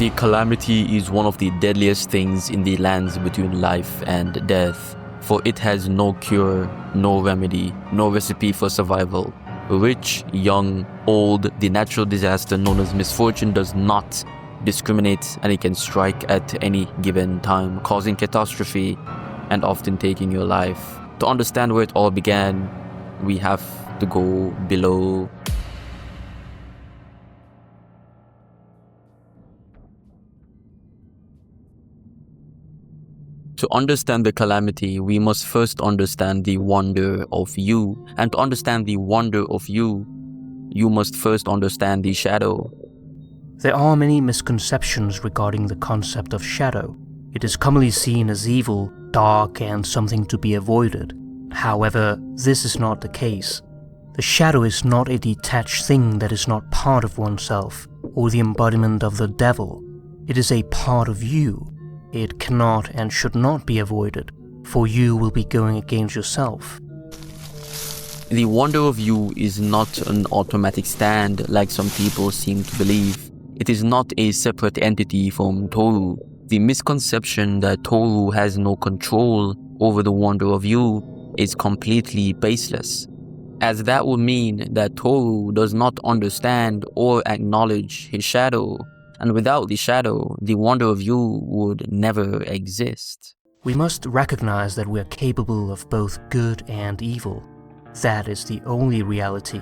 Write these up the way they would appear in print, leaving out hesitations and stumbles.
The calamity is one of the deadliest things in the lands between life and death, for it has no cure, no remedy, no recipe for survival. Rich, young, old, the natural disaster known as misfortune does not discriminate, and it can strike at any given time, causing catastrophe and often taking your life. To understand where it all began, we have to go below. To understand the calamity, we must first understand the wonder of you. And to understand the wonder of you, you must first understand the shadow. There are many misconceptions regarding the concept of shadow. It is commonly seen as evil, dark, and something to be avoided. However, this is not the case. The shadow is not a detached thing that is not part of oneself, or the embodiment of the devil. It is a part of you. It cannot and should not be avoided, for you will be going against yourself. The wonder of you is not an automatic stand like some people seem to believe. It is not a separate entity from Toru. The misconception that Toru has no control over the wonder of you is completely baseless, as that would mean that Toru does not understand or acknowledge his shadow. And without the shadow, the wonder of you would never exist. We must recognize that we are capable of both good and evil. That is the only reality.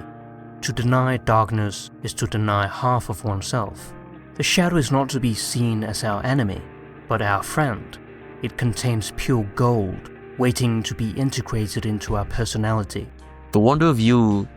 To deny darkness is to deny half of oneself. The shadow is not to be seen as our enemy, but our friend. It contains pure gold, waiting to be integrated into our personality. The wonder of you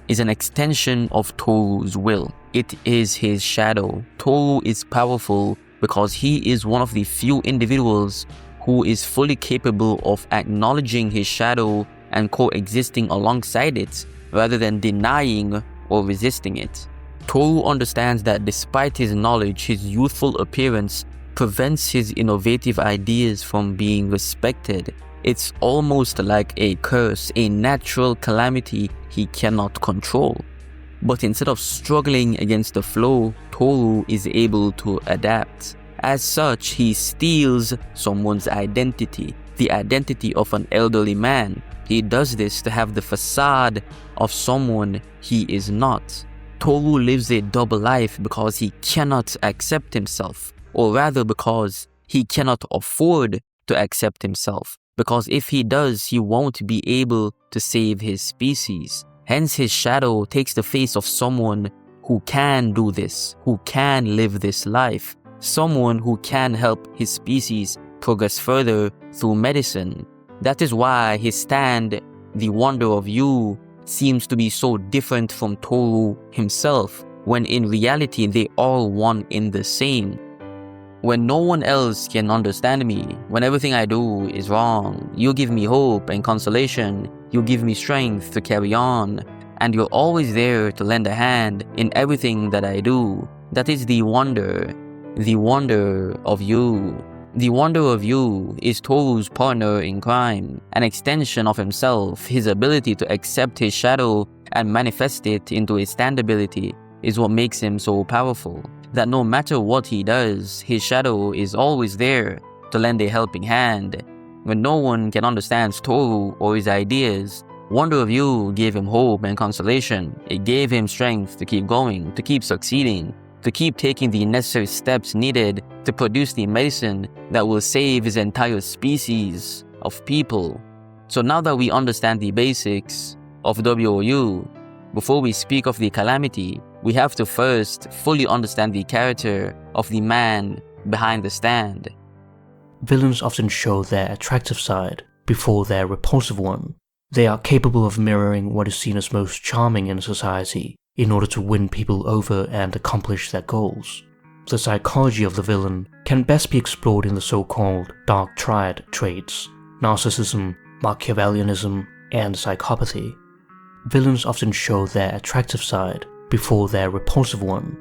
is an extension of Toru's will. It is his shadow. Toru is powerful because he is one of the few individuals who is fully capable of acknowledging his shadow and coexisting alongside it, rather than denying or resisting it. Toru understands that despite his knowledge, his youthful appearance prevents his innovative ideas from being respected. It's almost like a curse, a natural calamity he cannot control. But instead of struggling against the flow, Toru is able to adapt. As such, he steals someone's identity, the identity of an elderly man. He does this to have the facade of someone he is not. Toru lives a double life because he cannot accept himself, or rather because he cannot afford to accept himself. Because if he does, he won't be able to save his species. Hence, his shadow takes the face of someone who can do this, who can live this life, someone who can help his species progress further through medicine. That is why his stand, the wonder of you, seems to be so different from Toru himself, when in reality they are one in the same. When no one else can understand me, when everything I do is wrong, you give me hope and consolation, you give me strength to carry on, and you're always there to lend a hand in everything that I do. That is the wonder of you. The wonder of you is Toru's partner in crime, an extension of himself. His ability to accept his shadow and manifest it into his standability is what makes him so powerful. That no matter what he does, his shadow is always there to lend a helping hand. When no one can understand Toru or his ideas, wonder of you gave him hope and consolation. It gave him strength to keep going, to keep succeeding, to keep taking the necessary steps needed to produce the medicine that will save his entire species of people. So now that we understand the basics of WOU, before we speak of the calamity, we have to first fully understand the character of the man behind the stand. Villains often show their attractive side before their repulsive one. They are capable of mirroring what is seen as most charming in society in order to win people over and accomplish their goals. The psychology of the villain can best be explored in the so-called dark triad traits: narcissism, Machiavellianism, and psychopathy. Villains often show their attractive side before their repulsive one.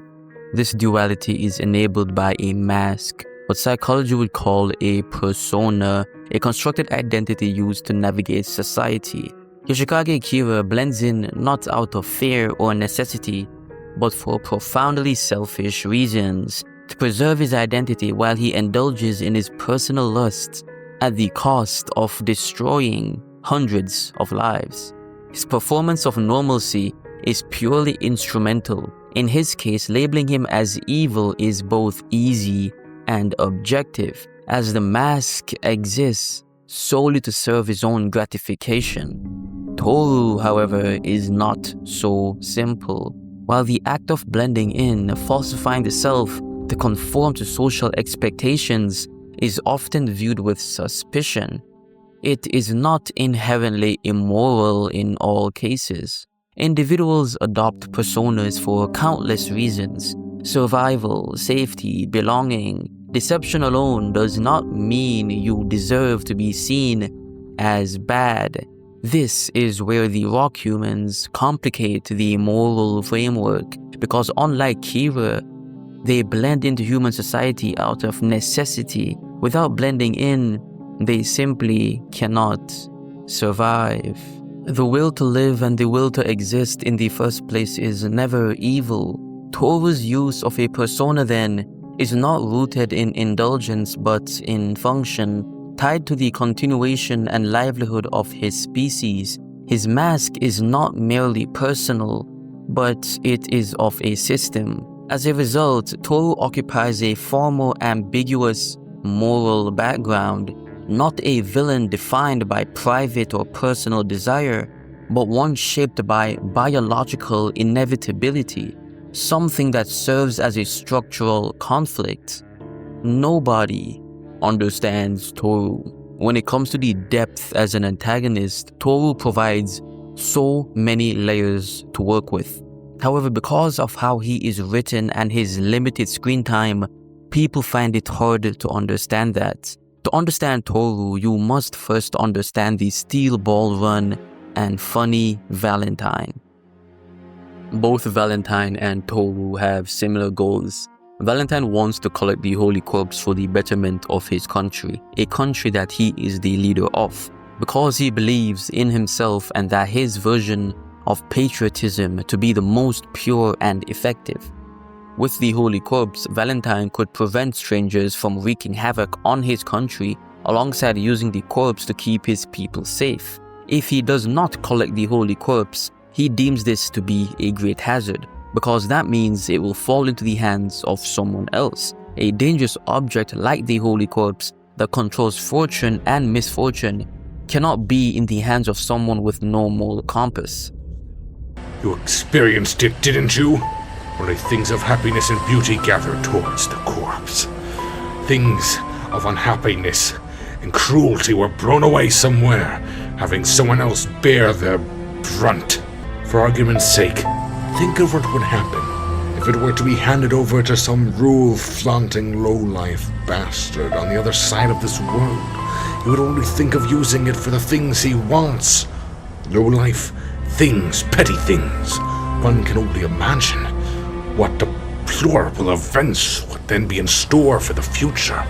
This duality is enabled by a mask, what psychology would call a persona, a constructed identity used to navigate society. Yoshikage Kira blends in not out of fear or necessity, but for profoundly selfish reasons. to preserve his identity while he indulges in his personal lusts at the cost of destroying hundreds of lives. His performance of normalcy is purely instrumental. In his case, labeling him as evil is both easy and objective, as the mask exists solely to serve his own gratification. Toru, however, is not so simple. While the act of blending in, falsifying the self to conform to social expectations is often viewed with suspicion, it is not inherently immoral in all cases. Individuals adopt personas for countless reasons: survival, safety, belonging. Deception alone does not mean you deserve to be seen as bad. This is where the rock humans complicate the moral framework, because unlike Kira, they blend into human society out of necessity. Without blending in, they simply cannot survive. The will to live and the will to exist in the first place is never evil. Toru's use of a persona then is not rooted in indulgence but in function, tied to the continuation and livelihood of his species. His mask is not merely personal, but it is of a system. As a result, Toru occupies a far more ambiguous moral background, not a villain defined by private or personal desire, but one shaped by biological inevitability, something that serves as a structural conflict. Nobody understands Toru. When it comes to the depth as an antagonist, Toru provides so many layers to work with. However, because of how he is written and his limited screen time, people find it hard to understand that. To understand Toru, you must first understand the Steel Ball Run and Funny Valentine. Both Valentine and Toru have similar goals. Valentine wants to collect the Holy Corpse for the betterment of his country, a country that he is the leader of, because he believes in himself and that his version of patriotism to be the most pure and effective. With the Holy Corpse, Valentine could prevent strangers from wreaking havoc on his country alongside using the corpse to keep his people safe. If he does not collect the Holy Corpse, he deems this to be a great hazard, because that means it will fall into the hands of someone else. A dangerous object like the Holy Corpse that controls fortune and misfortune cannot be in the hands of someone with no moral compass. You experienced it, didn't you? Only things of happiness and beauty gathered towards the corpse. Things of unhappiness and cruelty were blown away somewhere, having someone else bear the brunt. For argument's sake, think of what would happen if it were to be handed over to some rule-flaunting lowlife bastard on the other side of this world. He would only think of using it for the things he wants. Lowlife things, petty things. One can only imagine what deplorable events would then be in store for the future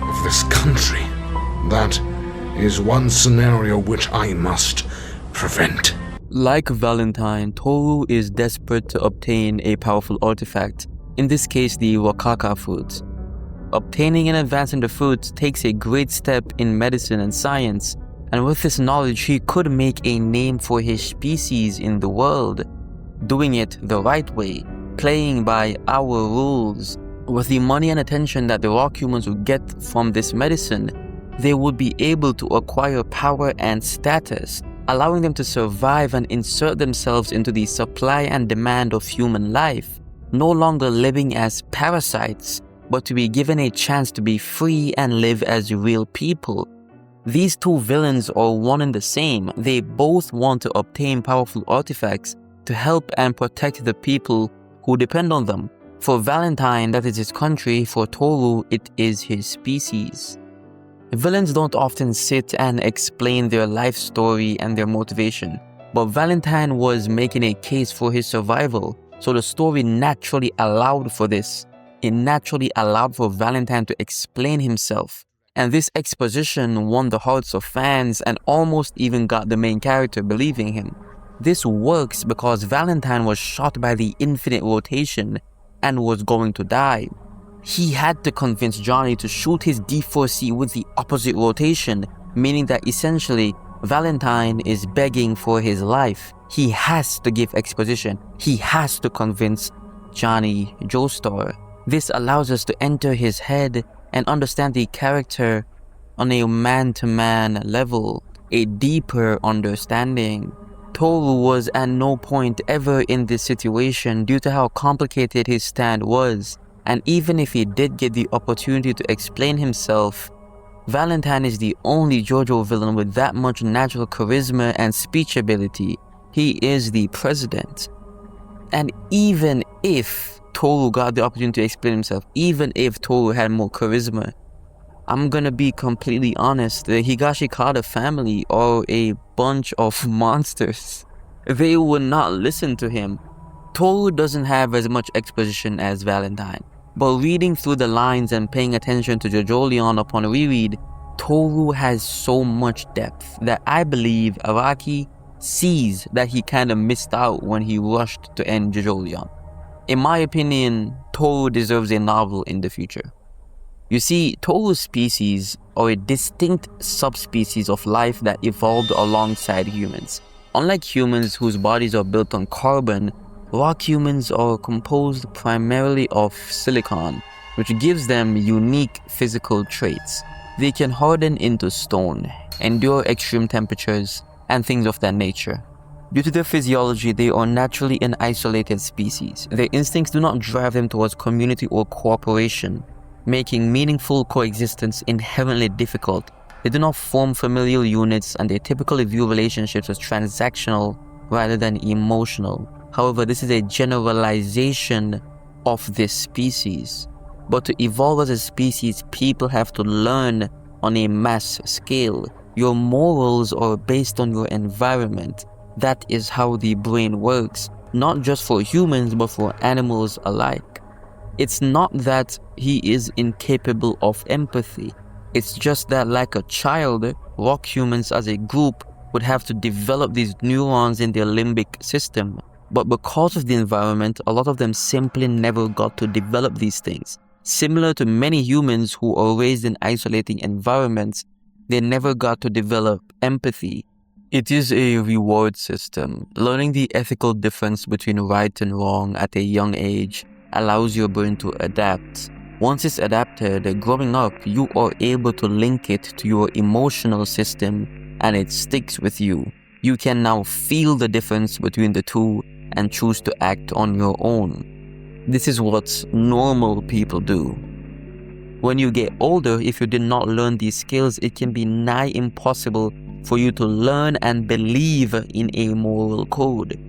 of this country. That is one scenario which I must prevent. Like Valentine, Toru is desperate to obtain a powerful artifact, in this case the Wakaka fruit. Obtaining and advancing the fruit takes a great step in medicine and science, and with this knowledge he could make a name for his species in the world, doing it the right way, playing by our rules. With the money and attention that the rock humans would get from this medicine, they would be able to acquire power and status, allowing them to survive and insert themselves into the supply and demand of human life, no longer living as parasites, but to be given a chance to be free and live as real people. These two villains are one and the same. They both want to obtain powerful artifacts to help and protect the people who depend on them. For Valentine, that is his country. For Toru, it is his species. Villains don't often sit and explain their life story and their motivation, but Valentine was making a case for his survival, so the story naturally allowed for this. It naturally allowed for Valentine to explain himself, and this exposition won the hearts of fans and almost even got the main character believing him. This works because Valentine was shot by the infinite rotation and was going to die. he had to convince Johnny to shoot his D4C with the opposite rotation, meaning that essentially Valentine is begging for his life. He has to give exposition. He has to convince Johnny Joestar. This allows us to enter his head and understand the character on a man-to-man level, a deeper understanding. Toru was at no point ever in this situation due to how complicated his stand was, and even if he did get the opportunity to explain himself, Valentine is the only JoJo villain with that much natural charisma and speech ability. He is the president. And even if Toru got the opportunity to explain himself, even if Toru had more charisma, I'm gonna be completely honest, the Higashikata family are a bunch of monsters. They would not listen to him. Toru doesn't have as much exposition as Valentine, but reading through the lines and paying attention to Jojolion upon reread, Toru has so much depth that I believe Araki sees that he kinda missed out when he rushed to end Jojolion. In my opinion, Toru deserves a novel in the future. You see, Toru's species are a distinct subspecies of life that evolved alongside humans. Unlike humans whose bodies are built on carbon, rock humans are composed primarily of silicon, which gives them unique physical traits. They can harden into stone, endure extreme temperatures, and things of that nature. Due to their physiology, they are naturally an isolated species. Their instincts do not drive them towards community or cooperation, making meaningful coexistence inherently difficult. They do not form familial units, and they typically view relationships as transactional rather than emotional. However, this is a generalization of this species. But to evolve as a species, people have to learn on a mass scale. Your morals are based on your environment. That is how the brain works, not just for humans, but for animals alike. It's not that he is incapable of empathy. It's just that, like a child, rock humans as a group would have to develop these neurons in their limbic system. But because of the environment, a lot of them simply never got to develop these things. Similar to many humans who are raised in isolating environments, they never got to develop empathy. It is a reward system. Learning the ethical difference between right and wrong at a young age allows your brain to adapt. Once it's adapted, growing up, you are able to link it to your emotional system and it sticks with you. You can now feel the difference between the two and choose to act on your own. This is what normal people do. When you get older, if you did not learn these skills, it can be nigh impossible for you to learn and believe in a moral code.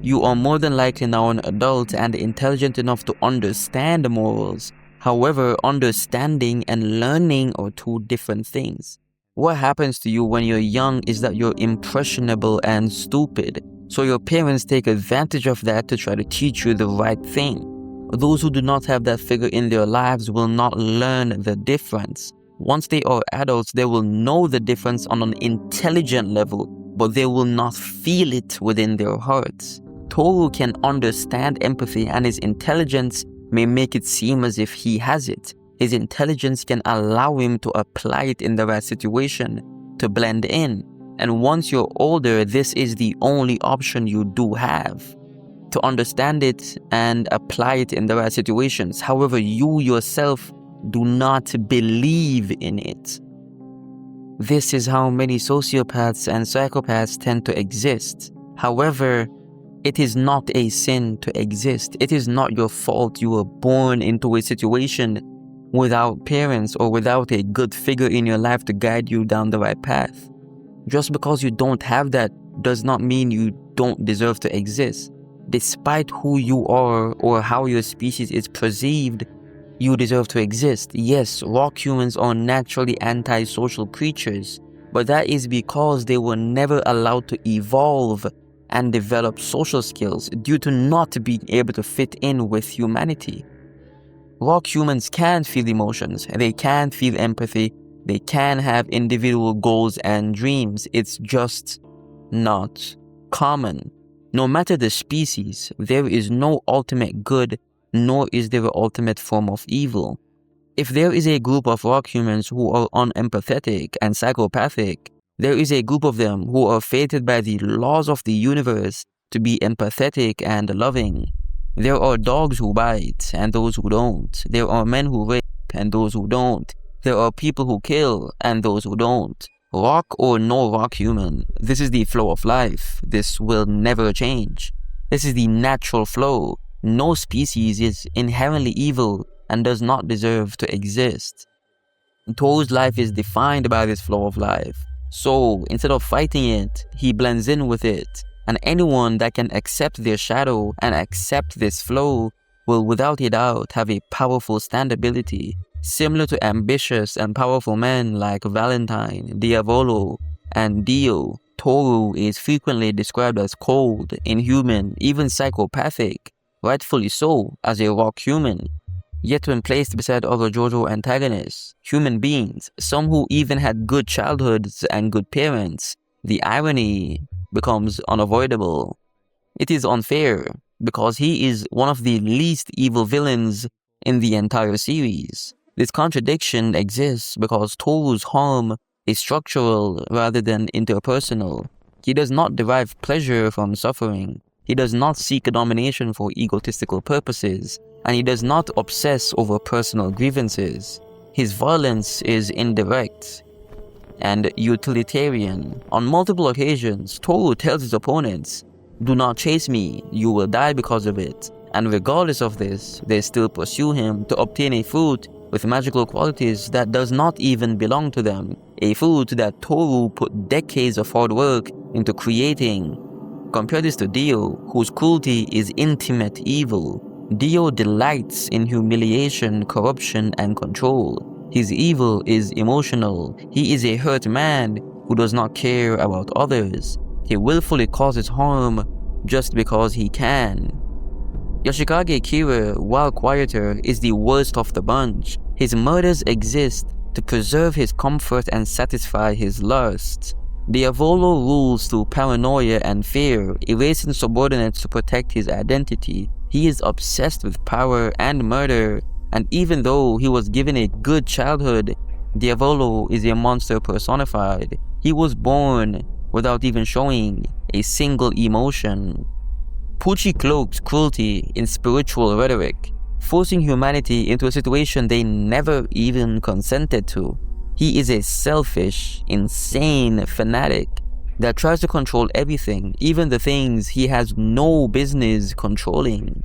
You are more than likely now an adult and intelligent enough to understand morals. However, understanding and learning are two different things. What happens to you when you're young is that you're impressionable and stupid. So your parents take advantage of that to try to teach you the right thing. Those who do not have that figure in their lives will not learn the difference. Once they are adults, they will know the difference on an intelligent level, but they will not feel it within their hearts. Toru can understand empathy, and his intelligence may make it seem as if he has it. His intelligence can allow him to apply it in the right situation, to blend in. And once you're older, this is the only option you do have, to understand it and apply it in the right situations. However, you yourself do not believe in it. This is how many sociopaths and psychopaths tend to exist. However, it is not a sin to exist. It is not your fault you were born into a situation without parents or without a good figure in your life to guide you down the right path. Just because you don't have that does not mean you don't deserve to exist. Despite who you are or how your species is perceived, you deserve to exist. Yes, rock humans are naturally antisocial creatures, but that is because they were never allowed to evolve and develop social skills due to not being able to fit in with humanity. Rock humans can feel emotions, they can feel empathy, they can have individual goals and dreams. It's just not common. No matter the species, there is no ultimate good nor is there an ultimate form of evil. If there is a group of rock humans who are unempathetic and psychopathic, there is a group of them who are fated by the laws of the universe to be empathetic and loving. There are dogs who bite and those who don't. There are men who rape and those who don't. There are people who kill and those who don't. Rock or no rock human, this is the flow of life. This will never change. This is the natural flow. No species is inherently evil and does not deserve to exist. Toru's life is defined by this flow of life. So, instead of fighting it, he blends in with it. And anyone that can accept their shadow and accept this flow will without a doubt have a powerful standability, similar to ambitious and powerful men like Valentine, Diavolo, and Dio. Toru is frequently described as cold, inhuman, even psychopathic, rightfully so, as a rock human. Yet when placed beside other Jojo antagonists, human beings, some who even had good childhoods and good parents, the irony becomes unavoidable. It is unfair, because he is one of the least evil villains in the entire series. This contradiction exists because Toru's harm is structural rather than interpersonal. He does not derive pleasure from suffering. He does not seek domination for egotistical purposes, and he does not obsess over personal grievances. His violence is indirect and utilitarian. On multiple occasions, Toru tells his opponents, "Do not chase me, you will die because of it." And regardless of this, they still pursue him to obtain a fruit with magical qualities that does not even belong to them. A fruit that Toru put decades of hard work into creating. Compare this to Dio, whose cruelty is intimate evil. Dio delights in humiliation, corruption, and control. His evil is emotional. He is a hurt man who does not care about others. He willfully causes harm just because he can. Yoshikage Kira, while quieter, is the worst of the bunch. His murders exist to preserve his comfort and satisfy his lusts. Diavolo rules through paranoia and fear, erasing subordinates to protect his identity. He is obsessed with power and murder, and even though he was given a good childhood, Diavolo is a monster personified. He was born without even showing a single emotion. Pucci cloaks cruelty in spiritual rhetoric, forcing humanity into a situation they never even consented to. He is a selfish, insane fanatic that tries to control everything, even the things he has no business controlling.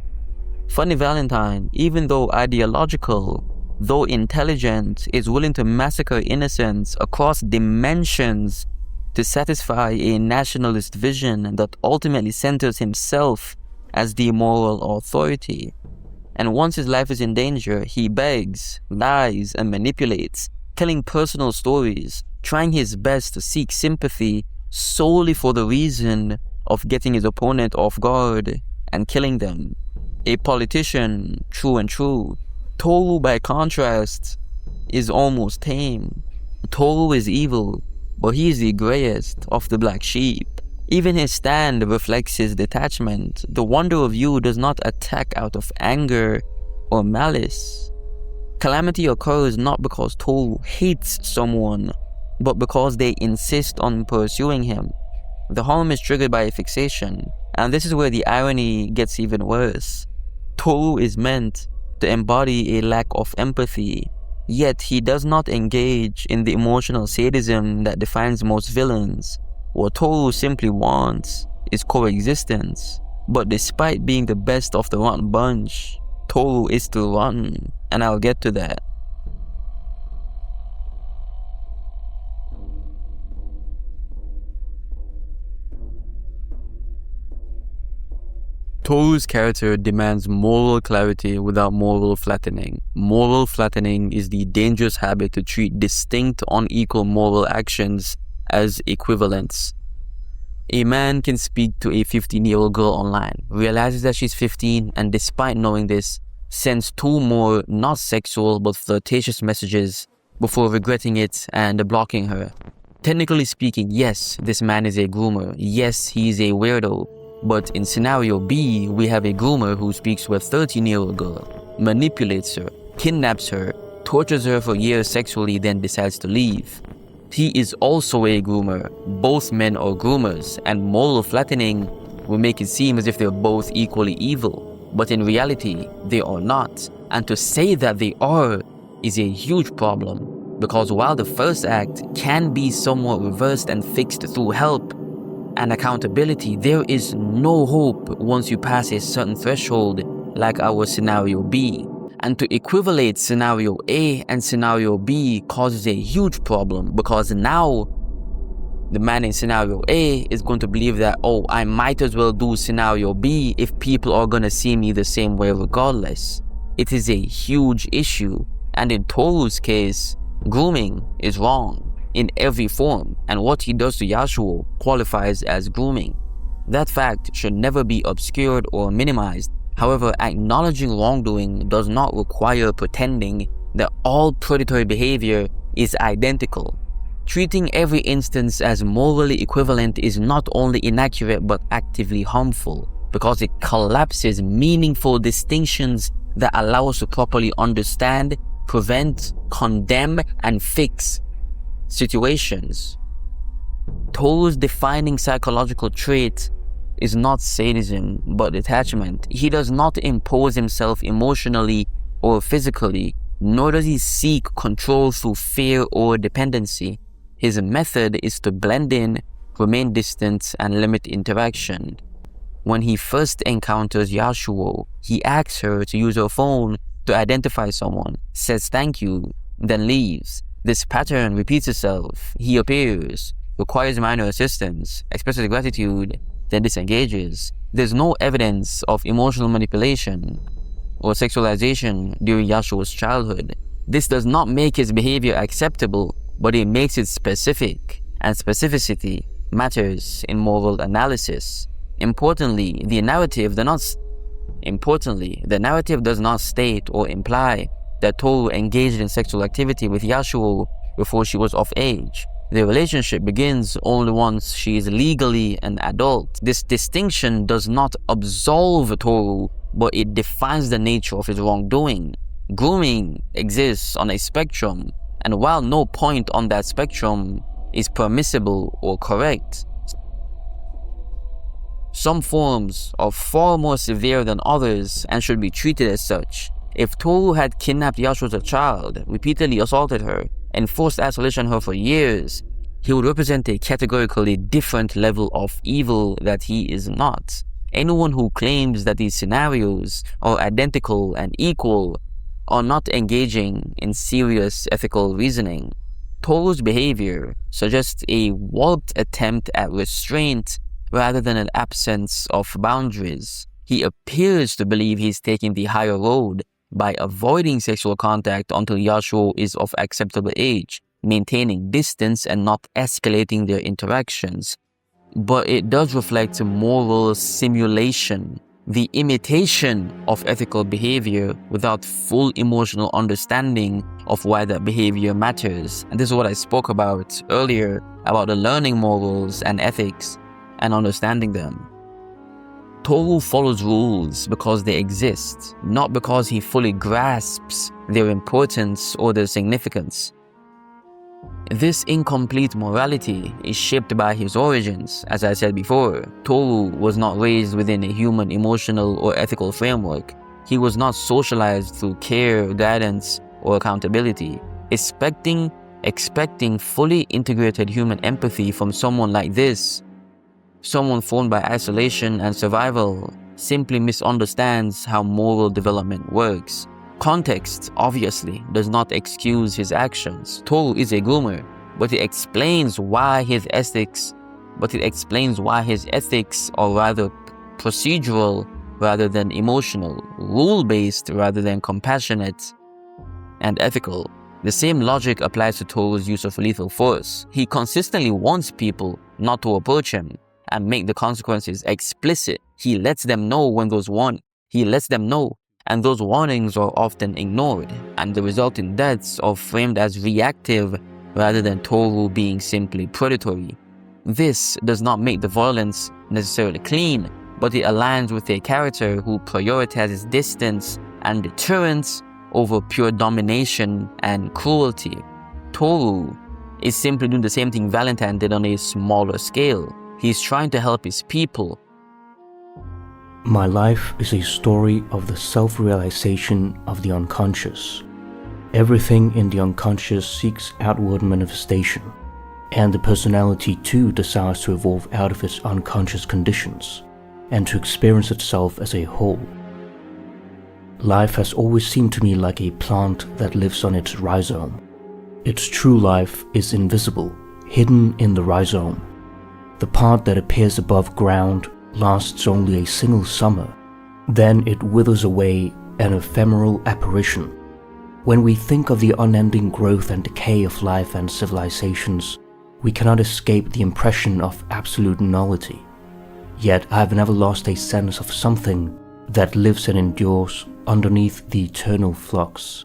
Funny Valentine, even though ideological, though intelligent, is willing to massacre innocents across dimensions to satisfy a nationalist vision that ultimately centers himself as the moral authority. And once his life is in danger, he begs, lies, and manipulates, telling personal stories, trying his best to seek sympathy solely for the reason of getting his opponent off guard and killing them. A politician, true and true. Toru, by contrast, is almost tame. Toru is evil, but he is the greyest of the black sheep. Even his stand reflects his detachment. The wonder of you does not attack out of anger or malice. Calamity occurs not because Toru hates someone, but because they insist on pursuing him. The harm is triggered by a fixation, and this is where the irony gets even worse. Toru is meant to embody a lack of empathy, yet he does not engage in the emotional sadism that defines most villains. What Toru simply wants is coexistence, but despite being the best of the rotten bunch, Toru is still rotten, and I'll get to that. Toru's character demands moral clarity without moral flattening. Moral flattening is the dangerous habit to treat distinct, unequal moral actions as equivalents. A man can speak to a 15-year-old girl online, realizes that she's 15, and despite knowing this, sends 2 more not sexual but flirtatious messages before regretting it and blocking her. Technically speaking, yes, this man is a groomer. Yes, he is a weirdo. But in scenario B, we have a groomer who speaks to a 13-year-old girl, manipulates her, kidnaps her, tortures her for years sexually, then decides to leave. He is also a groomer. Both men are groomers, and moral flattening will make it seem as if they're both equally evil. But in reality, they are not. And to say that they are is a huge problem, because while the first act can be somewhat reversed and fixed through help and accountability, there is no hope once you pass a certain threshold like our scenario B. And to equivalate scenario A and scenario B causes a huge problem, because now the man in scenario A is going to believe that, oh, I might as well do scenario B if people are going to see me the same way regardless. It is a huge issue, and in Toru's case, grooming is wrong in every form, and what he does to Yasuo qualifies as grooming. That fact should never be obscured or minimized. However, acknowledging wrongdoing does not require pretending that all predatory behavior is identical. Treating every instance as morally equivalent is not only inaccurate but actively harmful, because it collapses meaningful distinctions that allow us to properly understand, prevent, condemn, and fix situations. Toru's defining psychological trait is not sadism, but detachment. He does not impose himself emotionally or physically, nor does he seek control through fear or dependency. His method is to blend in, remain distant, and limit interaction. When he first encounters Yasuo, he asks her to use her phone to identify someone, says thank you, then leaves. This pattern repeats itself. He appears, requires minor assistance, expresses gratitude, then disengages. There's no evidence of emotional manipulation or sexualization during Yasuo's childhood. This does not make his behavior acceptable, but it makes it specific, and specificity matters in moral analysis. Importantly, the narrative does not state or imply that Toru engaged in sexual activity with Yasuo before she was of age. The relationship begins only once she is legally an adult. This distinction does not absolve Toru, but it defines the nature of his wrongdoing. Grooming exists on a spectrum, and while no point on that spectrum is permissible or correct, some forms are far more severe than others and should be treated as such. If Toru had kidnapped Yasuo as a child, repeatedly assaulted her, and forced isolation her for years, he would represent a categorically different level of evil that he is not. Anyone who claims that these scenarios are identical and equal are not engaging in serious ethical reasoning. Toru's behavior suggests a warped attempt at restraint rather than an absence of boundaries. He appears to believe he's taking the higher road by avoiding sexual contact until Yasuo is of acceptable age, maintaining distance and not escalating their interactions. But it does reflect moral simulation, the imitation of ethical behavior without full emotional understanding of why that behavior matters. And this is what I spoke about earlier, about the learning morals and ethics and understanding them. Toru follows rules because they exist, not because he fully grasps their importance or their significance. This incomplete morality is shaped by his origins. As I said before, Toru was not raised within a human emotional or ethical framework. He was not socialized through care, guidance, or accountability. Expecting fully integrated human empathy from someone like this, someone formed by isolation and survival, simply misunderstands how moral development works. Context, obviously, does not excuse his actions. Toru is a groomer, but it explains why his ethics are rather procedural rather than emotional, rule-based rather than compassionate and ethical. The same logic applies to Toru's use of lethal force. He consistently warns people not to approach him and make the consequences explicit. He lets them know and those warnings are often ignored, and the resulting deaths are framed as reactive rather than Toru being simply predatory. This does not make the violence necessarily clean, but it aligns with a character who prioritizes distance and deterrence over pure domination and cruelty. Toru is simply doing the same thing Valentine did on a smaller scale. He's trying to help his people. My life is a story of the self-realization of the unconscious. Everything in the unconscious seeks outward manifestation, and the personality too desires to evolve out of its unconscious conditions and to experience itself as a whole. Life has always seemed to me like a plant that lives on its rhizome. Its true life is invisible, hidden in the rhizome. The part that appears above ground lasts only a single summer, then it withers away, an ephemeral apparition. When we think of the unending growth and decay of life and civilizations, we cannot escape the impression of absolute nullity. Yet I have never lost a sense of something that lives and endures underneath the eternal flux.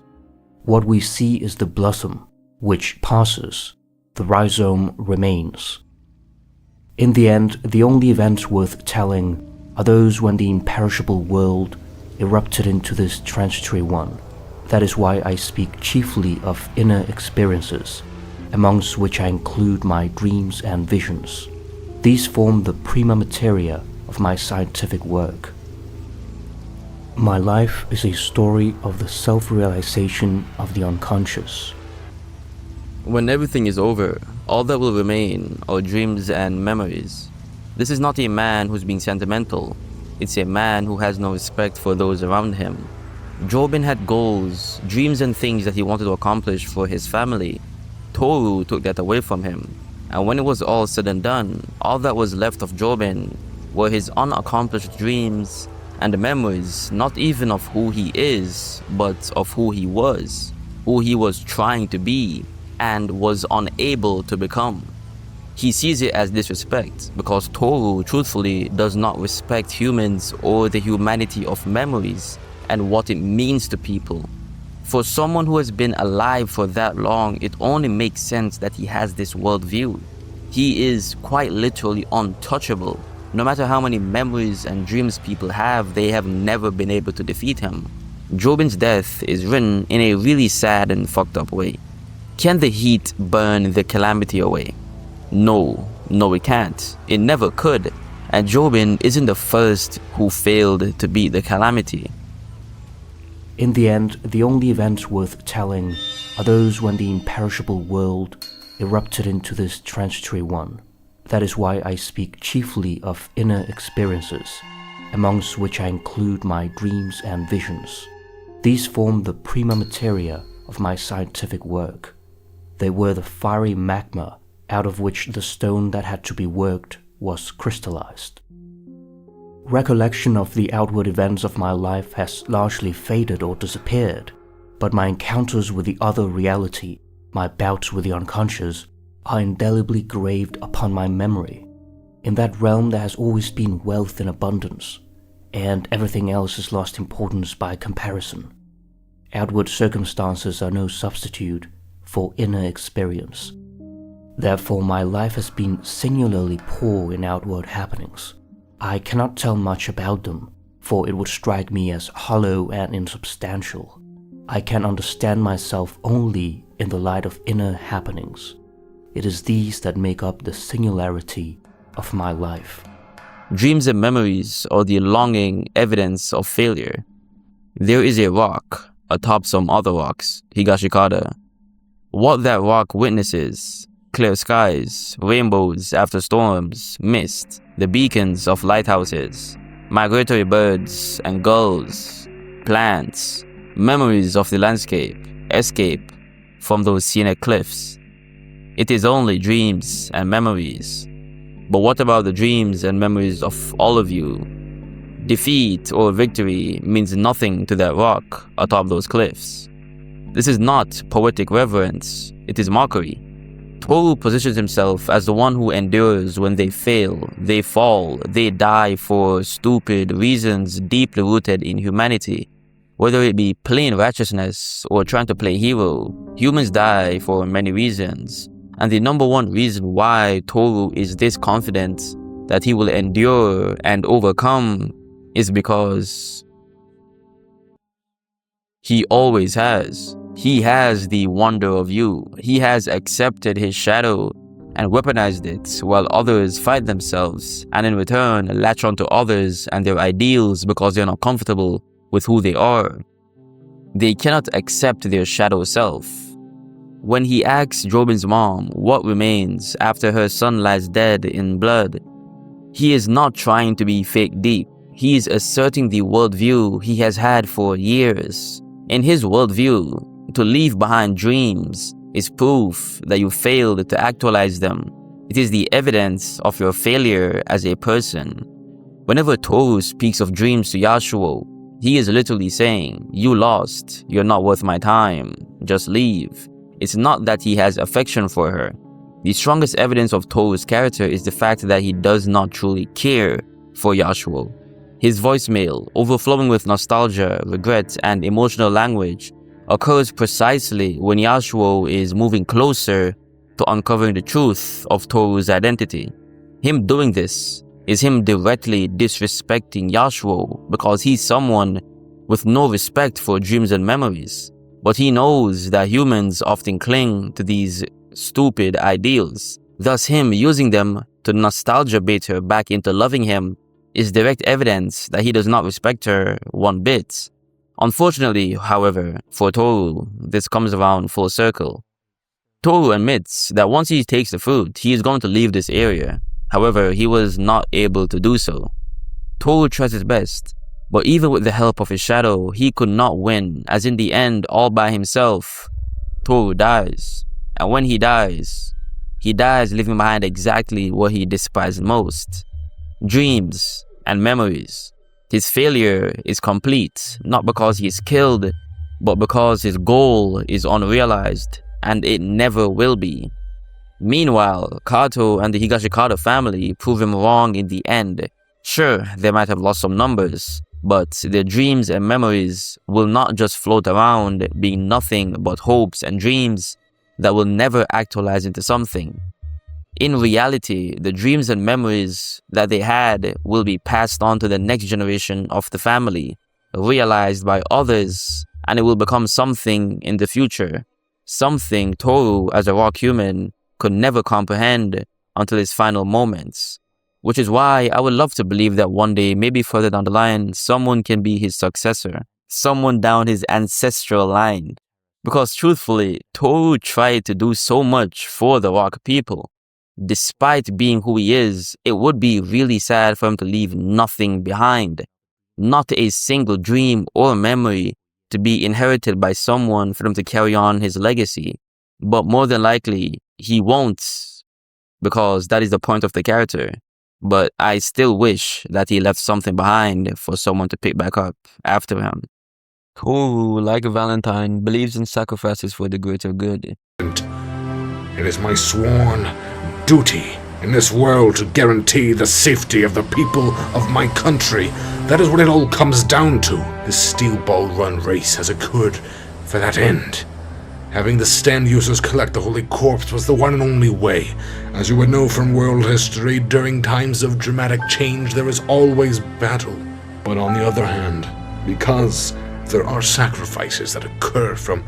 What we see is the blossom, which passes, the rhizome remains. In the end, the only events worth telling are those when the imperishable world erupted into this transitory one. That is why I speak chiefly of inner experiences, amongst which I include my dreams and visions. These form the prima materia of my scientific work. My life is a story of the self-realization of the unconscious. When everything is over, all that will remain are dreams and memories. This is not a man who's being sentimental. It's a man who has no respect for those around him. Jobin had goals, dreams and things that he wanted to accomplish for his family. Toru took that away from him. And when it was all said and done, all that was left of Jobin were his unaccomplished dreams and the memories, not even of who he is, but of who he was trying to be, and was unable to become. He sees it as disrespect because Toru truthfully does not respect humans or the humanity of memories and what it means to people. For someone who has been alive for that long, it only makes sense that he has this worldview. He is quite literally untouchable. No matter how many memories and dreams people have, they have never been able to defeat him. Jobin's death is written in a really sad and fucked up way. Can the heat burn the calamity away? No, it can't. It never could. And Jobin isn't the first who failed to beat the calamity. In the end, the only events worth telling are those when the imperishable world erupted into this transitory one. That is why I speak chiefly of inner experiences, amongst which I include my dreams and visions. These form the prima materia of my scientific work. They were the fiery magma out of which the stone that had to be worked was crystallized. Recollection of the outward events of my life has largely faded or disappeared, but my encounters with the other reality, my bouts with the unconscious, are indelibly graved upon my memory. In that realm there has always been wealth in abundance, and everything else has lost importance by comparison. Outward circumstances are no substitute for inner experience. Therefore, my life has been singularly poor in outward happenings. I cannot tell much about them, for it would strike me as hollow and insubstantial. I can understand myself only in the light of inner happenings. It is these that make up the singularity of my life. Dreams and memories are the longing evidence of failure. There is a rock atop some other rocks, Higashikata. What that rock witnesses: clear skies, rainbows after storms, mist, the beacons of lighthouses, migratory birds and gulls, plants, memories of the landscape, escape from those scenic cliffs. It is only dreams and memories. But what about the dreams and memories of all of you? Defeat or victory means nothing to that rock atop those cliffs. This is not poetic reverence, it is mockery. Toru positions himself as the one who endures when they fail, they fall, they die for stupid reasons deeply rooted in humanity. Whether it be plain righteousness or trying to play hero, humans die for many reasons. And the number one reason why Toru is this confident that he will endure and overcome is because he always has. He has the wonder of you. He has accepted his shadow and weaponized it while others fight themselves and in return latch onto others and their ideals because they're not comfortable with who they are. They cannot accept their shadow self. When he asks Jobin's mom what remains after her son lies dead in blood, he is not trying to be fake deep. He is asserting the worldview he has had for years. In his worldview, to leave behind dreams is proof that you failed to actualize them. It is the evidence of your failure as a person. Whenever Toru speaks of dreams to Yasuo, he is literally saying, you lost, you're not worth my time, just leave. It's not that he has affection for her. The strongest evidence of Toru's character is the fact that he does not truly care for Yasuo. His voicemail, overflowing with nostalgia, regret, and emotional language, occurs precisely when Yasuo is moving closer to uncovering the truth of Toru's identity. Him doing this is him directly disrespecting Yasuo because he's someone with no respect for dreams and memories. But he knows that humans often cling to these stupid ideals. Thus, him using them to nostalgia bait her back into loving him is direct evidence that he does not respect her one bit. Unfortunately, however, for Toru, this comes around full circle. Toru admits that once he takes the fruit, he is going to leave this area. However, he was not able to do so. Toru tries his best, but even with the help of his shadow, he could not win, as in the end, all by himself, Toru dies. And when he dies leaving behind exactly what he despised most: dreams and memories. His failure is complete, not because he is killed, but because his goal is unrealized, and it never will be. Meanwhile, Kato and the Higashikata family prove him wrong in the end. Sure, they might have lost some numbers, but their dreams and memories will not just float around, being nothing but hopes and dreams that will never actualize into something. In reality, the dreams and memories that they had will be passed on to the next generation of the family, realized by others, and it will become something in the future. Something Toru, as a rock human, could never comprehend until his final moments. Which is why I would love to believe that one day, maybe further down the line, someone can be his successor. Someone down his ancestral line. Because truthfully, Toru tried to do so much for the rock people. Despite being who he is, it would be really sad for him to leave nothing behind. Not a single dream or memory to be inherited by someone for him to carry on his legacy. But more than likely, he won't, because that is the point of the character. But I still wish that he left something behind for someone to pick back up after him. Toru, like Valentine, believes in sacrifices for the greater good. It is my sworn duty in this world to guarantee the safety of the people of my country. That is what it all comes down to. This Steel Ball Run race has occurred for that end. Having the stand users collect the Holy Corpse was the one and only way. As you would know from world history, during times of dramatic change there is always battle. But on the other hand, because there are sacrifices that occur from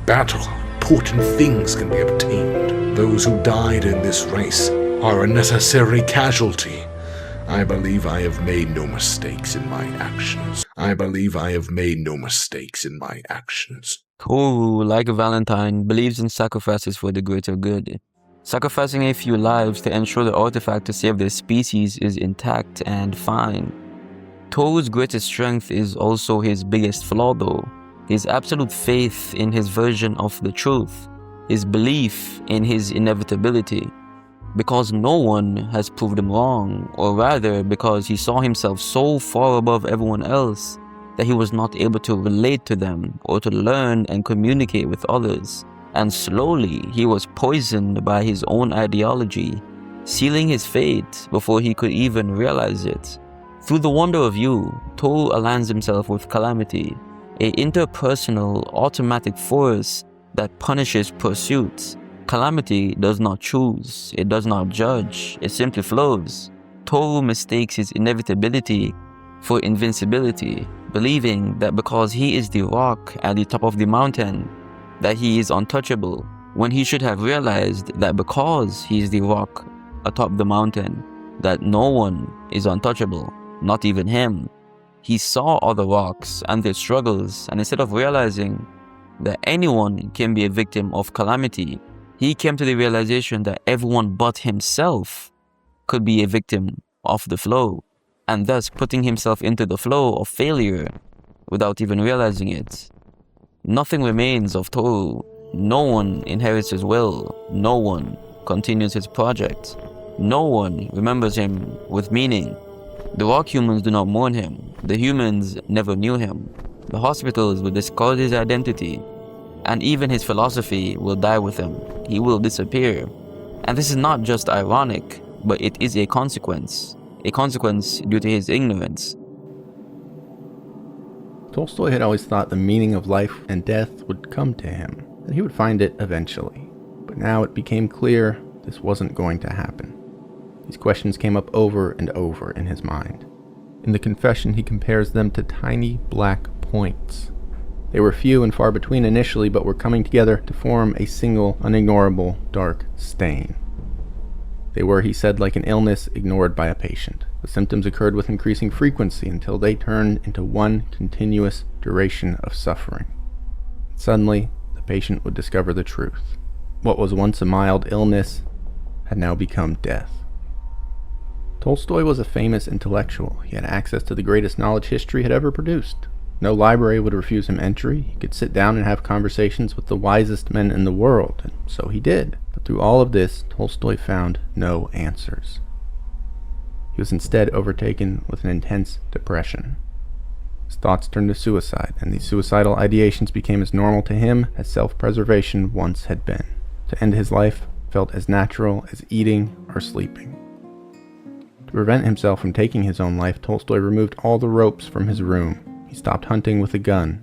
battle, important things can be obtained. Those who died in this race are a necessary casualty. I believe I have made no mistakes in my actions. Toru, like Valentine, believes in sacrifices for the greater good. Sacrificing a few lives to ensure the artifact to save their species is intact and fine. Toru's greatest strength is also his biggest flaw though. His absolute faith in his version of the truth. His belief in his inevitability. Because no one has proved him wrong, or rather because he saw himself so far above everyone else that he was not able to relate to them or to learn and communicate with others. And slowly he was poisoned by his own ideology, sealing his fate before he could even realize it. Through the wonder of you, Toru aligns himself with calamity, a interpersonal automatic force that punishes pursuits. Calamity does not choose, it does not judge, it simply flows. Toru mistakes his inevitability for invincibility, believing that because he is the rock at the top of the mountain, that he is untouchable, when he should have realized that because he is the rock atop the mountain, that no one is untouchable, not even him. He saw other rocks and their struggles, and instead of realizing that anyone can be a victim of calamity, he came to the realization that everyone but himself could be a victim of the flow, and thus putting himself into the flow of failure without even realizing it. Nothing remains of Toru. No one inherits his will. No one continues his project. No one remembers him with meaning. The rock humans do not mourn him. The humans never knew him. The hospitals will discard his identity, and even his philosophy will die with him. He will disappear. And this is not just ironic, but it is a consequence due to his ignorance. Tolstoy had always thought the meaning of life and death would come to him, that he would find it eventually. But now it became clear this wasn't going to happen. These questions came up over and over in his mind. In the confession, he compares them to tiny black points. They were few and far between initially, but were coming together to form a single, unignorable, dark stain. They were, he said, like an illness ignored by a patient. The symptoms occurred with increasing frequency until they turned into one continuous duration of suffering. Suddenly, the patient would discover the truth. What was once a mild illness had now become death. Tolstoy was a famous intellectual. He had access to the greatest knowledge history had ever produced. No library would refuse him entry. He could sit down and have conversations with the wisest men in the world, and so he did. But through all of this, Tolstoy found no answers. He was instead overtaken with an intense depression. His thoughts turned to suicide, and these suicidal ideations became as normal to him as self-preservation once had been. To end his life felt as natural as eating or sleeping. To prevent himself from taking his own life, Tolstoy removed all the ropes from his room. He stopped hunting with a gun.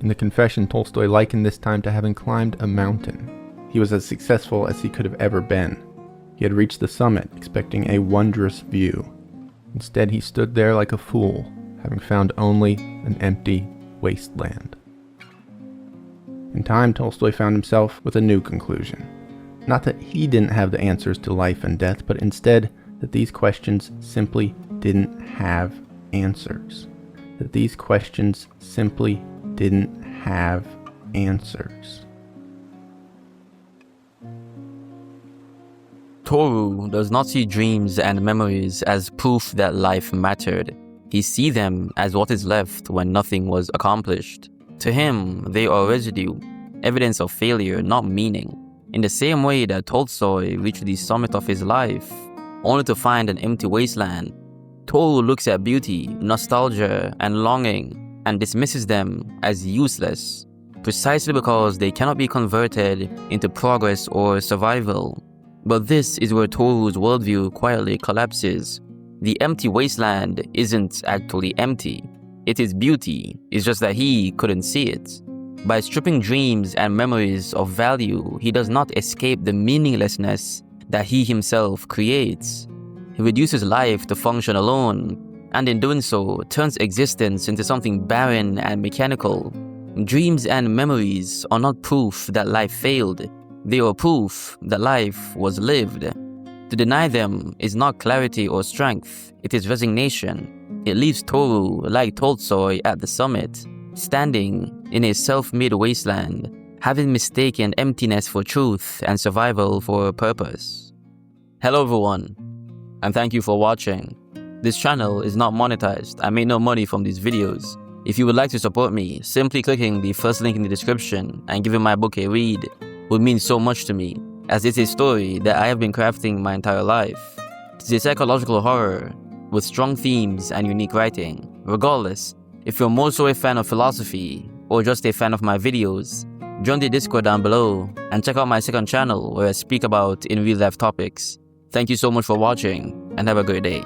In the confession, Tolstoy likened this time to having climbed a mountain. He was as successful as he could have ever been. He had reached the summit, expecting a wondrous view. Instead, he stood there like a fool, having found only an empty wasteland. In time, Tolstoy found himself with a new conclusion. Not that he didn't have the answers to life and death, but instead that these questions simply didn't have answers. That these questions simply didn't have answers. Toru does not see dreams and memories as proof that life mattered. He sees them as what is left when nothing was accomplished. To him, they are residue, evidence of failure, not meaning. In the same way that Tolstoy reached the summit of his life, only to find an empty wasteland, Toru looks at beauty, nostalgia, and longing and dismisses them as useless, precisely because they cannot be converted into progress or survival. But this is where Toru's worldview quietly collapses. The empty wasteland isn't actually empty. It is beauty, it's just that he couldn't see it. By stripping dreams and memories of value, he does not escape the meaninglessness that he himself creates. He reduces life to function alone, and in doing so, turns existence into something barren and mechanical. Dreams and memories are not proof that life failed. They are proof that life was lived. To deny them is not clarity or strength, it is resignation. It leaves Toru, like Tolstoy, at the summit, standing in a self-made wasteland, having mistaken emptiness for truth and survival for a purpose. Hello everyone, and thank you for watching. This channel is not monetized. I make no money from these videos. If you would like to support me, simply clicking the first link in the description and giving my book a read would mean so much to me, as it's a story that I have been crafting my entire life. It's a psychological horror with strong themes and unique writing. Regardless, if you're more so a fan of philosophy or just a fan of my videos, join the Discord down below and check out my second channel where I speak about in real life topics. Thank you so much for watching and have a great day.